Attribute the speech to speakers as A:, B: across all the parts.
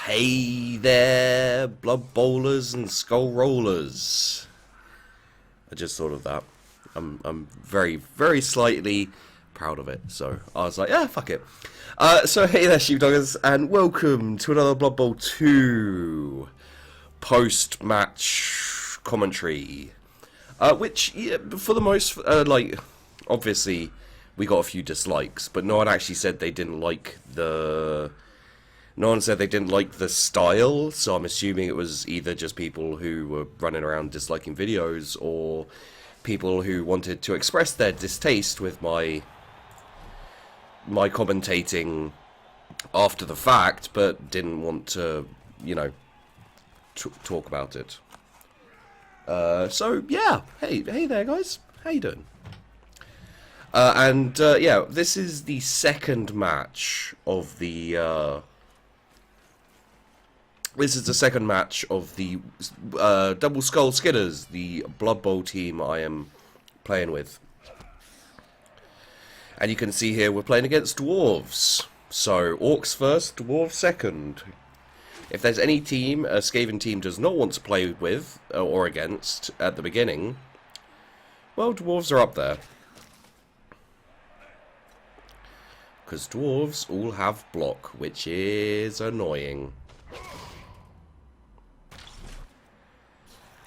A: Hey there, blood bowlers and skull rollers. I just thought of that. I'm very, very slightly proud of it. So I was like, yeah, fuck it. So hey there, Sheepdoggers, and welcome to another Blood Bowl 2 post-match commentary. Which, yeah, for the most, obviously we got a few dislikes, but no one actually said they didn't like the... No one said they didn't like the style, so I'm assuming it was either just people who were running around disliking videos, or people who wanted to express their distaste with my commentating after the fact, but didn't want to, you know, talk about it. So yeah, hey there, guys. How you doing? Yeah, this is the second match of the. This is the second match of the Double Skull Skitterz, the Blood Bowl team I am playing with. And you can see here we're playing against Dwarves. So, Orcs first, Dwarves second. If there's any team a Skaven team does not want to play with, or against, at the beginning, well, Dwarves are up there. Because Dwarves all have block, which is annoying.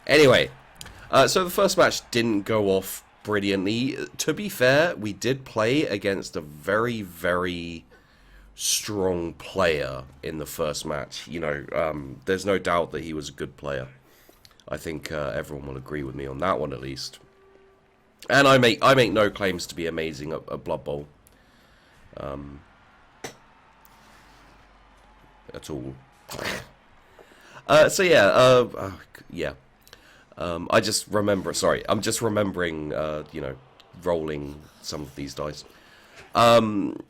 A: Anyway, so the first match didn't go off brilliantly. To be fair, we did play against a very, very strong player in the first match. You know, there's no doubt that he was a good player. I think everyone will agree with me on that one, at least. And I make no claims to be amazing at Blood Bowl. At all. So yeah, yeah. I just remember, sorry, I'm just remembering, you know, rolling some of these dice. And,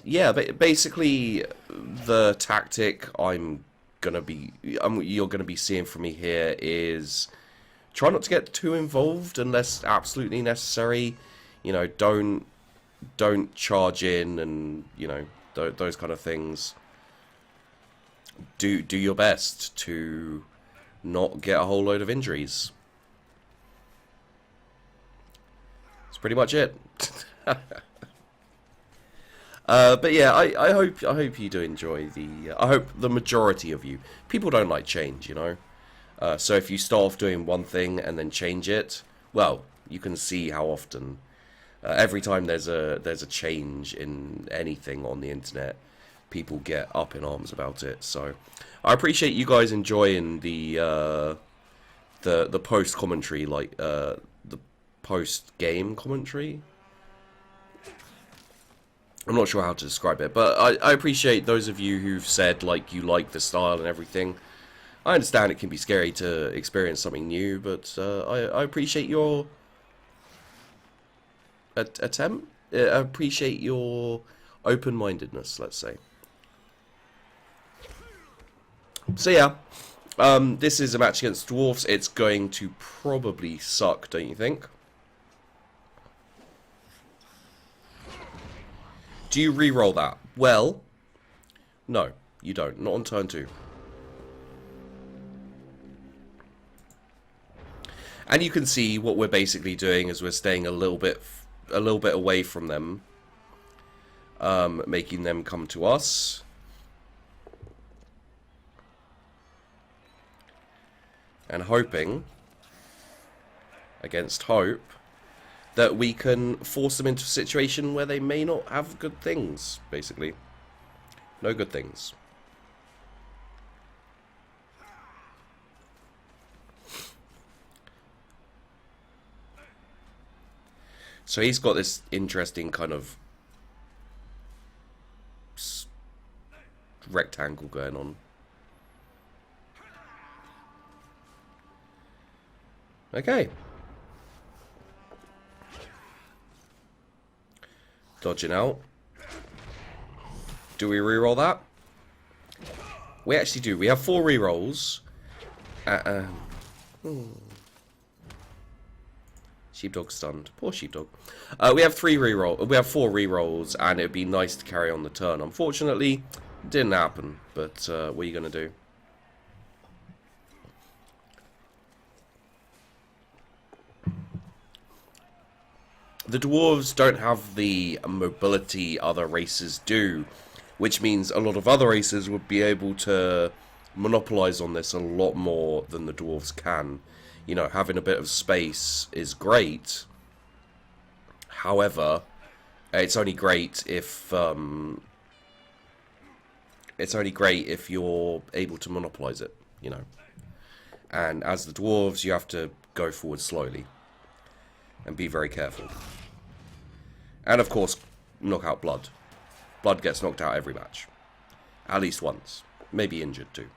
A: yeah, basically, the tactic you're gonna be seeing from me here is try not to get too involved unless absolutely necessary. You know, don't charge in and, you know, those kind of things. Do your best to not get a whole load of injuries. That's pretty much it. But yeah, I hope you do enjoy the. I hope the majority of you. People don't like change, you know. So if you start off doing one thing and then change it, well, you can see how often. Every time there's a change in anything on the internet, people get up in arms about it. So I appreciate you guys enjoying the post commentary, like the post game commentary. I'm not sure how to describe it, but I appreciate those of you who've said like you like the style and everything. I understand it can be scary to experience something new, but I appreciate your attempt. I appreciate your open-mindedness, let's say. So yeah, this is a match against Dwarfs. It's going to probably suck, don't you think? Do you re-roll that? Well, no, you don't. Not on turn 2. And you can see what we're basically doing is we're staying a little bit away from them, making them come to us. And hoping, against hope, that we can force them into a situation where they may not have good things, basically. No good things. So he's got this interesting kind of rectangle going on. Okay. Dodging out. Do we reroll that? We actually do. We have 4 rerolls. Sheepdog stunned. Poor Sheepdog. We have 4 rerolls, and it'd be nice to carry on the turn. Unfortunately, Didn't happen, but what are you going to do? The dwarves don't have the mobility other races do, which means a lot of other races would be able to monopolize on this a lot more than the dwarves can. You know, having a bit of space is great. However, it's only great if you're able to monopolize it, you know. And as the dwarves, you have to go forward slowly and be very careful. And of course, knock out blood. Blood gets knocked out every match. At least once. Maybe injured too.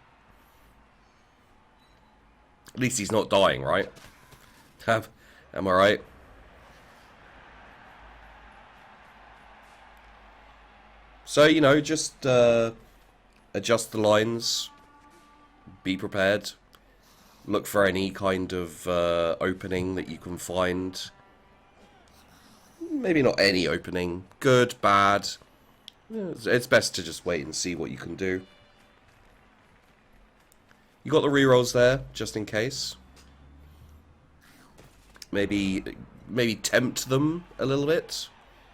A: At least he's not dying, right? Am I right? So, you know, just adjust the lines. Be prepared. Look for any kind of opening that you can find. Maybe not any opening. Good, bad. It's best to just wait and see what you can do. You got the rerolls there, just in case. Maybe tempt them a little bit,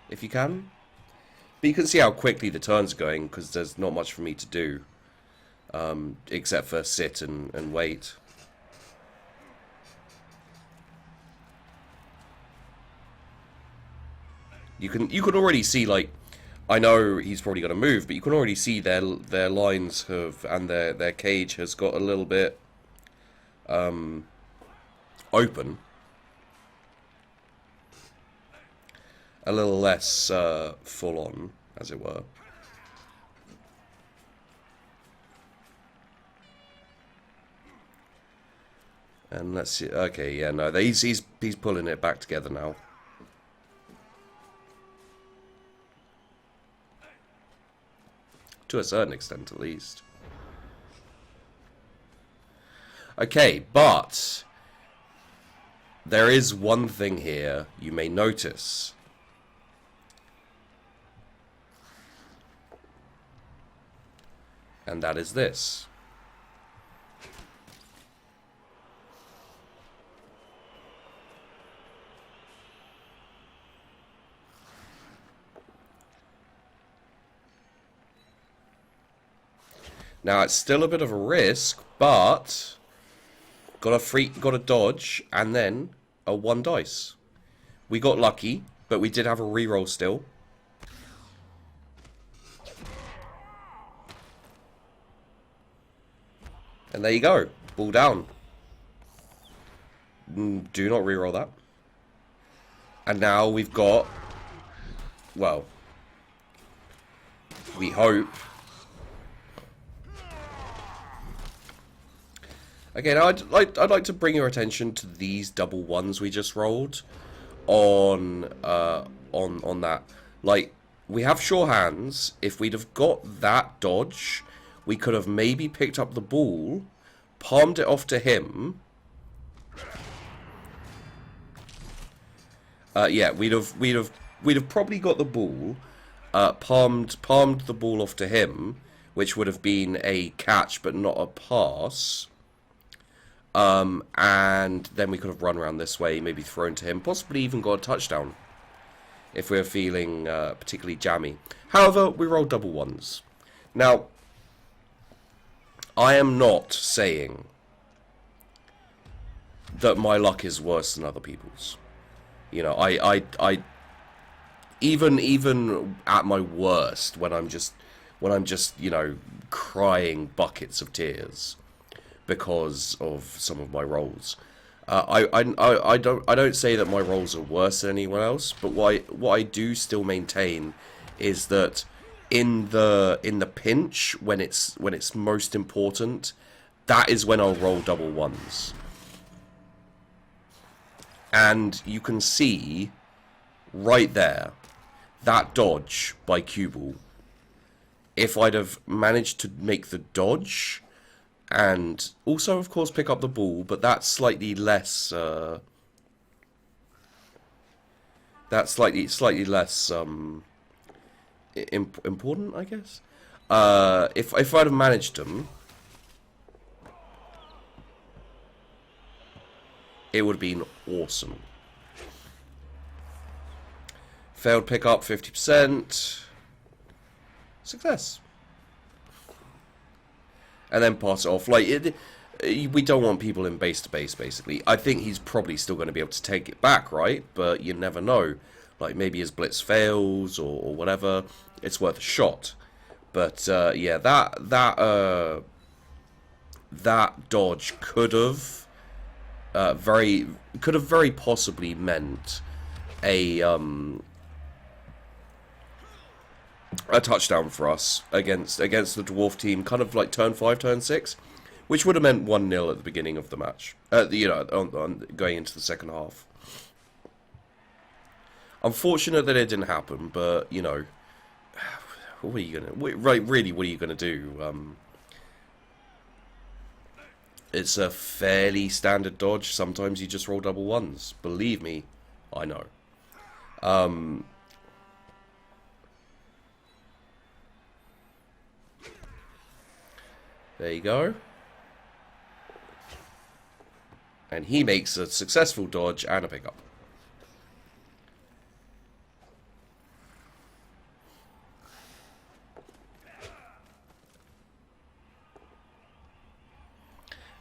A: if you can. But you can see how quickly the turns are going, because there's not much for me to do. Except for sit and wait. You can already see, like, I know he's probably going to move, but you can already see their lines have, and their cage has got a little bit open, a little less full on, as it were. And let's see. Okay, yeah, no, he's pulling it back together now. To a certain extent, at least. Okay, but there is one thing here you may notice. And that is this. Now, it's still a bit of a risk, but got a dodge, and then a 1 dice. We got lucky, but we did have a reroll still. And there you go. Ball down. Do not reroll that. And now we've got, well, we hope. Again, I'd like to bring your attention to these double ones we just rolled on that. Like, we have sure hands. If we'd have got that dodge, we could have maybe picked up the ball, palmed it off to him. Yeah, we'd have probably got the ball, palmed the ball off to him, which would have been a catch but not a pass. And then we could have run around this way, maybe thrown to him, possibly even got a touchdown if we're feeling particularly jammy. However, we rolled double ones. Now, I am not saying that my luck is worse than other people's. You know, I even at my worst, when I'm just, you know, crying buckets of tears because of some of my rolls, I don't say that my rolls are worse than anyone else, but what I do still maintain is that in the pinch, when it's most important, that is when I'll roll double ones. And you can see right there that dodge by Cubal. If I'd have managed to make the dodge and also, of course, pick up the ball, but that's slightly less. That's slightly less important, I guess. If I'd have managed them, it would have been awesome. Failed pickup, 50%. Success. And then pass it off. Like, we don't want people in base to base, basically. I think he's probably still going to be able to take it back, right? But you never know. Like, maybe his blitz fails or whatever. It's worth a shot. But, yeah, that dodge could have very possibly meant a touchdown for us against the Dwarf team, kind of like turn 5, turn 6, which would have meant 1-0 at the beginning of the match. Going into the second half. Unfortunate that it didn't happen, but you know, what are you gonna what are you gonna do? It's a fairly standard dodge. Sometimes you just roll double ones. Believe me, I know. There you go. And he makes a successful dodge and a pickup.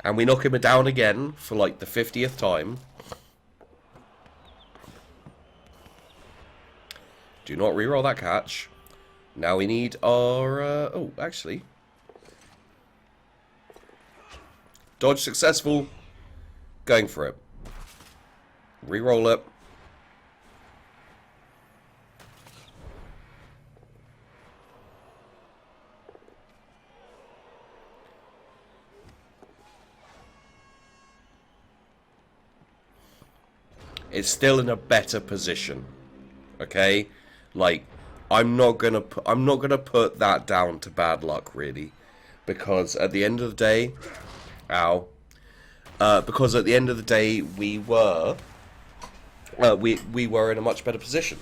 A: And we knock him down again for like the 50th time. Do not reroll that catch. Now we need our... oh, actually... Dodge successful. Going for it. Reroll it. It's still in a better position. Okay? Like, I'm not gonna put that down to bad luck, really. Because at the end of the day... Ow. Because at the end of the day, we were in a much better position.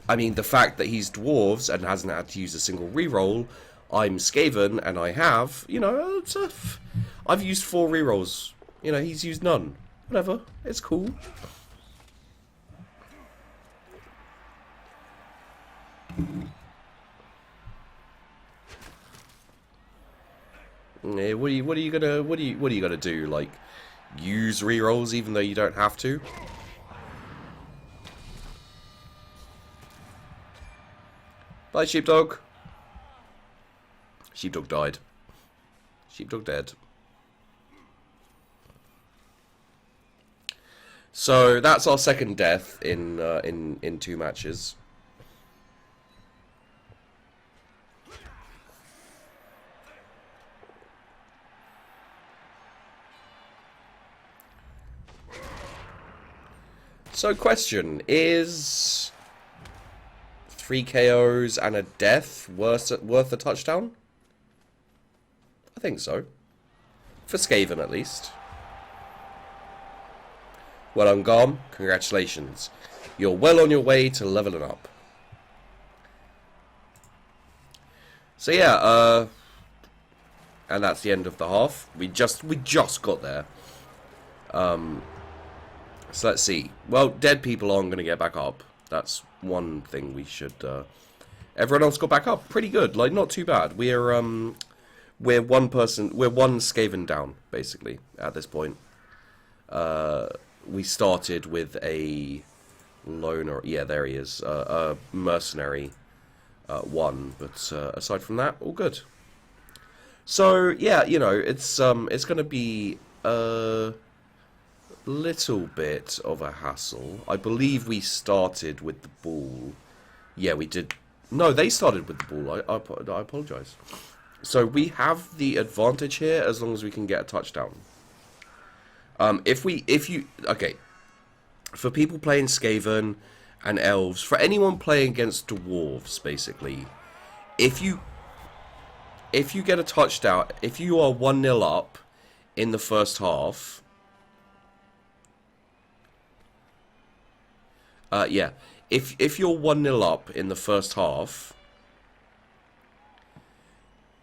A: I mean, the fact that he's Dwarves and hasn't had to use a single reroll, I'm Skaven and I have, you know, I've used 4 rerolls. You know, he's used none. Whatever, it's cool. Yeah, what are you gonna do? Like, use rerolls even though you don't have to? Bye, Sheepdog. Sheepdog died. Sheepdog dead. So that's our second death in 2 matches. So question, is 3 KOs and a death worth a touchdown? I think so. For Skaven, at least. Well done, Garm. Congratulations. You're well on your way to leveling up. So yeah, and that's the end of the half. We just got there. So let's see. Well, dead people aren't going to get back up. That's one thing we should... Everyone else got back up. Pretty good. Like, not too bad. We're one Skaven down, basically, at this point. We started with a loner... Yeah, there he is. A mercenary 1. But aside from that, all good. So, yeah, you know, it's going to be... little bit of a hassle. I believe we started with the ball. Yeah, we did. No, they started with the ball. I apologize. So we have the advantage here as long as we can get a touchdown. Okay, for people playing Skaven and Elves, for anyone playing against Dwarves, basically, if you get a touchdown, if you are 1-0 up in the first half. Yeah, if you're 1-0 up in the first half,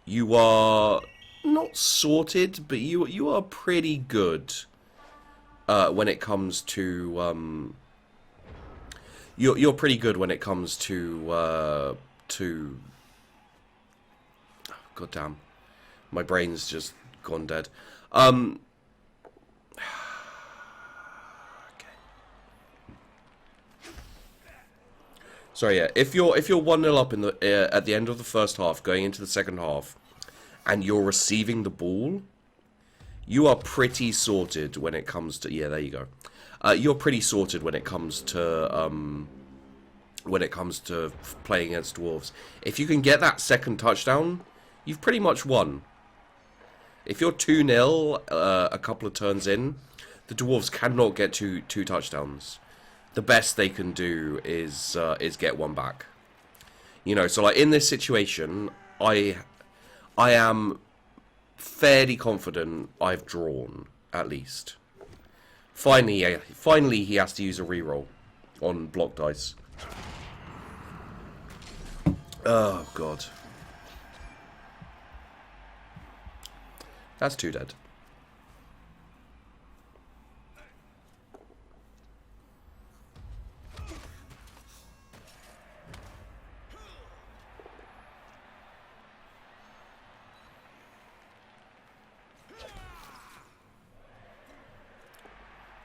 A: you are not sorted, but you are pretty good when it comes to you're pretty good when it comes to God damn, my brain's just gone dead. Okay. So yeah, if you're 1-0 up in the at the end of the first half, going into the second half, and you're receiving the ball, you are pretty sorted when it comes to... Yeah, there you go. You're pretty sorted when it comes to playing against Dwarves. If you can get that second touchdown, you've pretty much won. If you're 2-0 a couple of turns in, the Dwarves cannot get two touchdowns. The best they can do is get one back. You know, so like in this situation, I am fairly confident I've drawn, at least. Finally he has to use a reroll on block dice. Oh, God. That's 2 dead.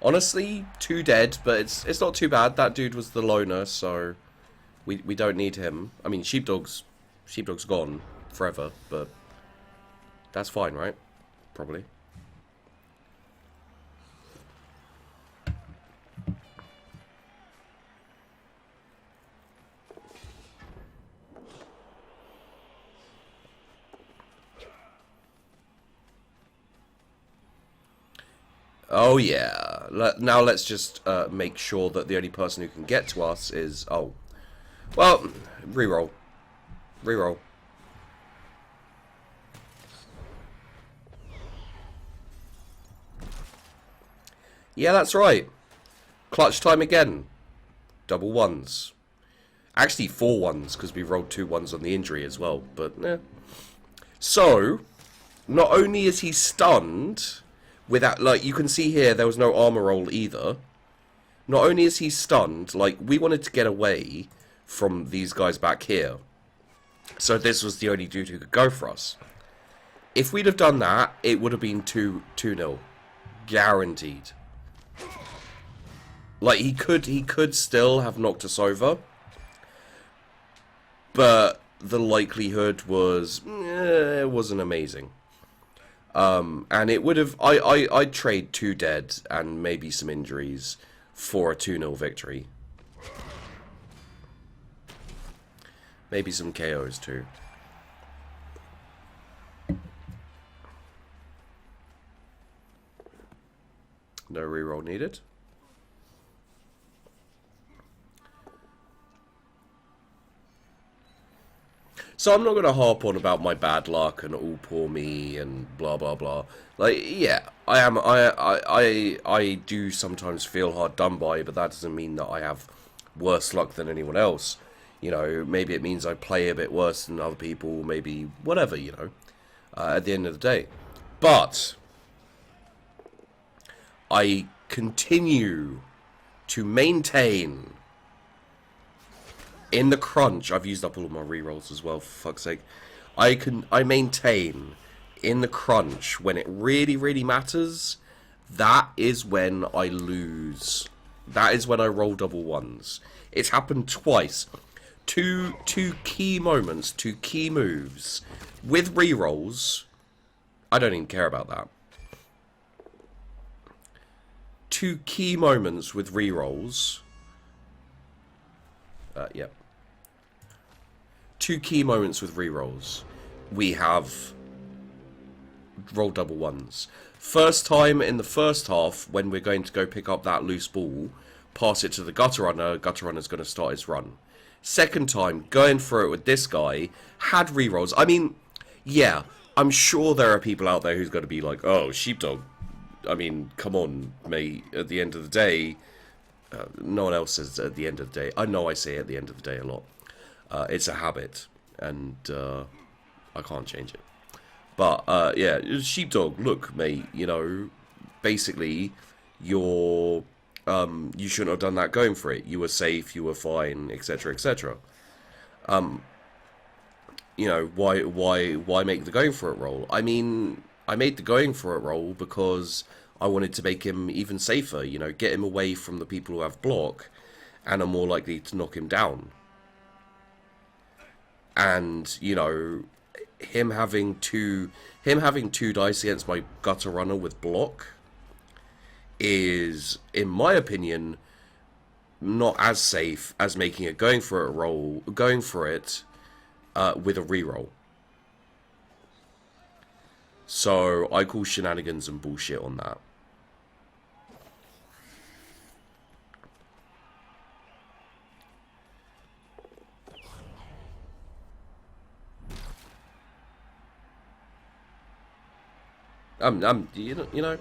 A: Honestly, 2 dead, but it's not too bad. That dude was the loner, so we don't need him. I mean, Sheepdog's gone forever, but that's fine, right? Probably. Oh yeah. Now let's just make sure that the only person who can get to us is... Oh. Well, reroll. Reroll. Yeah, that's right. Clutch time again. Double ones. Actually, 4 ones, because we rolled 2 ones on the injury as well, but eh. So, not only is he stunned... Without, like, you can see here, there was no armor roll either. Not only is he stunned, like, we wanted to get away from these guys back here. So this was the only dude who could go for us. If we'd have done that, it would have been 2-0. Guaranteed. Like, he could still have knocked us over. But the likelihood was, it wasn't amazing. And it would have... I'd trade 2 dead and maybe some injuries for a 2-0 victory. Maybe some KOs too. No reroll needed. So I'm not going to harp on about my bad luck and all poor me and blah blah blah. Like, yeah, I do sometimes feel hard done by, but that doesn't mean that I have worse luck than anyone else. You know, maybe it means I play a bit worse than other people, maybe whatever, you know, at the end of the day. But I continue to maintain... In the crunch, I've used up all of my rerolls as well, for fuck's sake. I maintain in the crunch, when it really, really matters, that is when I lose. That is when I roll double ones. It's happened twice. Two key moments, 2 key moves. With rerolls, I don't even care about that. 2 key moments with rerolls. Yep. 2 key moments with rerolls. We have rolled double ones. First time in the first half, when we're going to go pick up that loose ball, pass it to the gutter runner. Gutter runner's going to start his run. Second time, going for it with this guy, had rerolls. I mean, yeah, I'm sure there are people out there who's going to be like, oh, Sheepdog. I mean, come on, mate. At the end of the day... no one else says at the end of the day. I know I say at the end of the day a lot. It's a habit, and I can't change it. But yeah, Sheepdog, look, mate, you know, basically, you're you shouldn't have done that going for it. You were safe, you were fine, etc., etc. You know, why make the going for it roll? I mean, I made the going for it roll because I wanted to make him even safer. You know, get him away from the people who have block, and are more likely to knock him down. And you know, him having two dice against my gutter runner with block is, in my opinion, not as safe as making a going for it roll, going for it with a reroll. So I call shenanigans and bullshit on that. You know.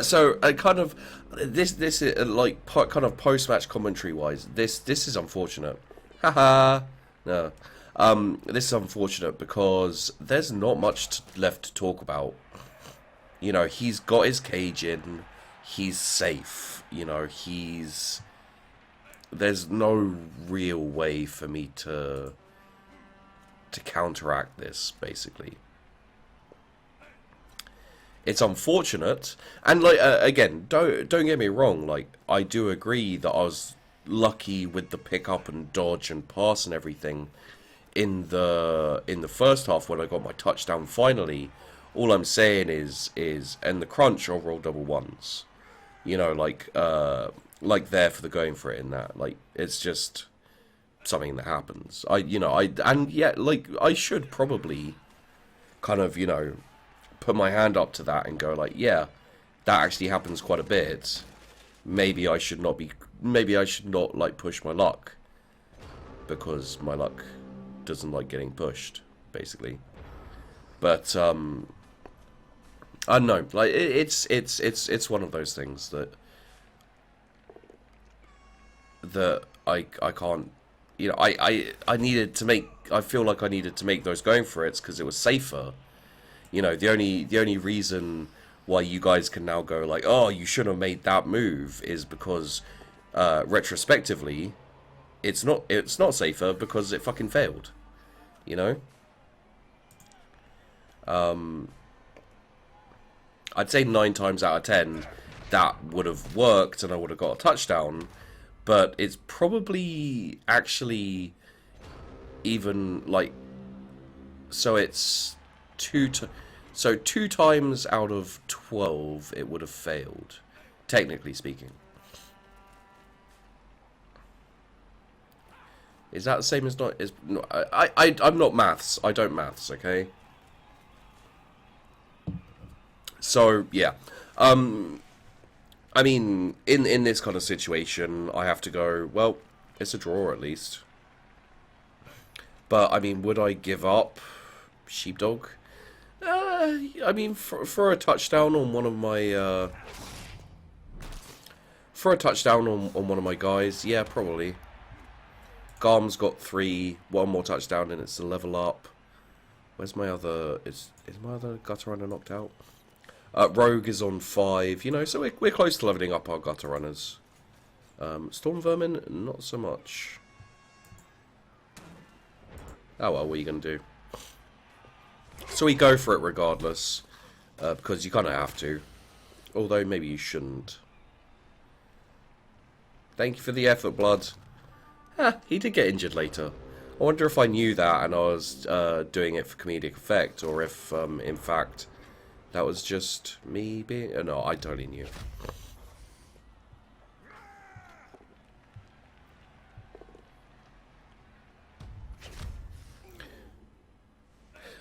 A: So kind of this is like kind of post match commentary wise. This is unfortunate. Haha. No. This is unfortunate because there's not much left to talk about. You know, he's got his cage in. He's safe. You know, there's no real way for me to counteract this, basically. It's unfortunate, and like again, don't get me wrong. Like, I do agree that I was lucky with the pick up and dodge and pass and everything in the first half when I got my touchdown finally. All I'm saying is and the crunch, I'll roll double ones. You know, like there for the going for it in that. Like, it's just something that happens. I should probably kind of, you know, put my hand up to that and go like, yeah, that actually happens quite a bit. Maybe I should not like push my luck, because my luck doesn't like getting pushed, basically. But I don't know, like it's one of those things that I can't, you know, I needed to make, I feel like I needed to make those going for it because it was safer. You know, the only reason why you guys can now go like, oh, you should have made that move is because retrospectively it's not safer because it fucking failed. You know? I'd say 9 times out of 10 that would have worked and I would have got a touchdown, but it's probably actually even like, so it's 2 times out of 12 it would have failed, technically speaking. Is that the same as not? I'm not maths. I don't maths. Okay. So yeah, I mean, in this kind of situation, I have to go, well, it's a draw at least. But I mean, would I give up Sheepdog? I mean, for a touchdown on one of my on one of my guys, yeah, probably. Garm's got 3, 1 more touchdown, and it's a level up. Where's my other? Is my other gutter runner knocked out? Rogue is on 5. You know, so we're close to leveling up our gutter runners. Storm Vermin, not so much. Oh well, what are you gonna do? So we go for it regardless, because you kind of have to. Although maybe you shouldn't. Thank you for the effort, Blood. He did get injured later. I wonder if I knew that and I was doing it for comedic effect, or if, in fact, that was just me being... no, I totally knew.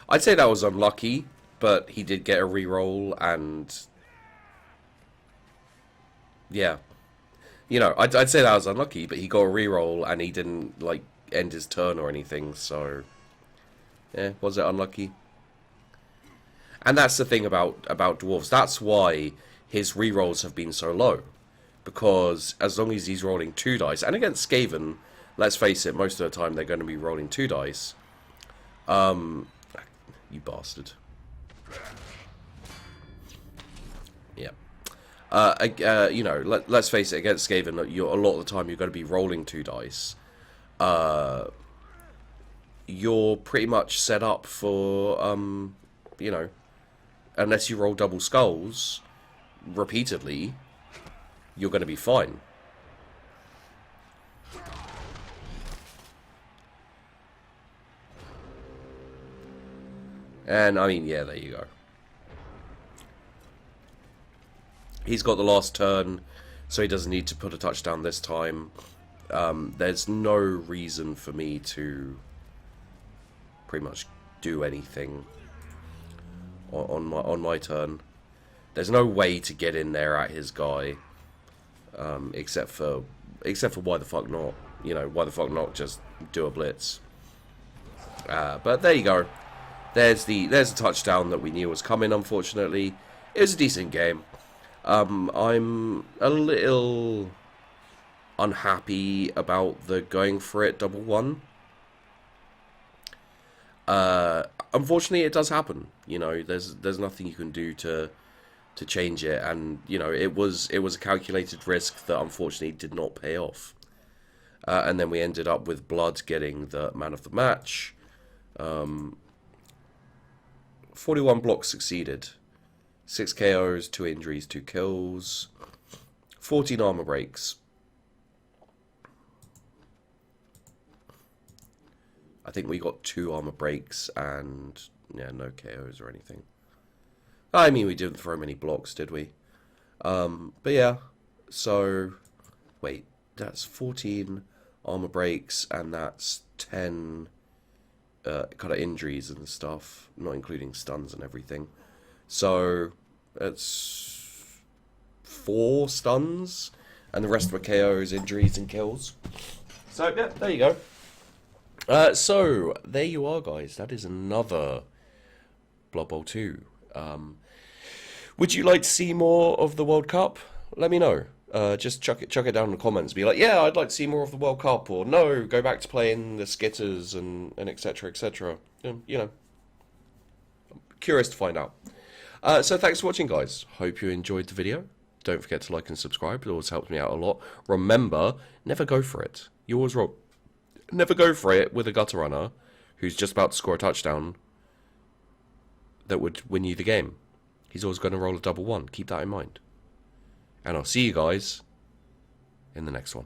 A: I'd say that was unlucky, but he did get a reroll, and... yeah. You know, I'd say that was unlucky, but he got a reroll and he didn't, like, end his turn or anything, so... yeah, was it unlucky? And that's the thing about Dwarves. That's why his rerolls have been so low. Because as long as he's rolling 2 dice, and against Skaven, let's face it, most of the time they're going to be rolling 2 dice. You bastard. You know, let's face it, against Skaven, a lot of the time you're going to be rolling 2 dice. You're pretty much set up for, you know, unless you roll double skulls repeatedly, you're going to be fine. And, I mean, yeah, there you go. He's got the last turn, so he doesn't need to put a touchdown this time. There's no reason for me to pretty much do anything on my turn. There's no way to get in there at his guy, except for why the fuck not? You know, why the fuck not just do a blitz? But there you go. There's the touchdown that we knew was coming. Unfortunately, it was a decent game. I'm a little unhappy about the going for it double one. Unfortunately, it does happen. You know, there's nothing you can do to change it, and you know, it was a calculated risk that unfortunately did not pay off. And then we ended up with Blood getting the man of the match. 41 blocks succeeded. 6 KOs, 2 injuries, 2 kills. 14 armor breaks. I think we got 2 armor breaks and, yeah, no KOs or anything. I mean, we didn't throw many blocks, did we? But yeah, so, wait, that's 14 armor breaks and that's 10 kind of injuries and stuff, not including stuns and everything. So it's 4 stuns, and the rest were KOs, injuries, and kills. So yeah, there you go. So there you are, guys. That is another Blood Bowl 2. Would you like to see more of the World Cup? Let me know. Just chuck it down in the comments. Be like, yeah, I'd like to see more of the World Cup, or no, go back to playing the Skitterz and etc. etc. You know, I'm curious to find out. So thanks for watching, guys. Hope you enjoyed the video. Don't forget to like and subscribe. It always helps me out a lot. Remember, never go for it. You always roll. Never go for it with a gutter runner who's just about to score a touchdown that would win you the game. He's always going to roll a double one. Keep that in mind. And I'll see you guys in the next one.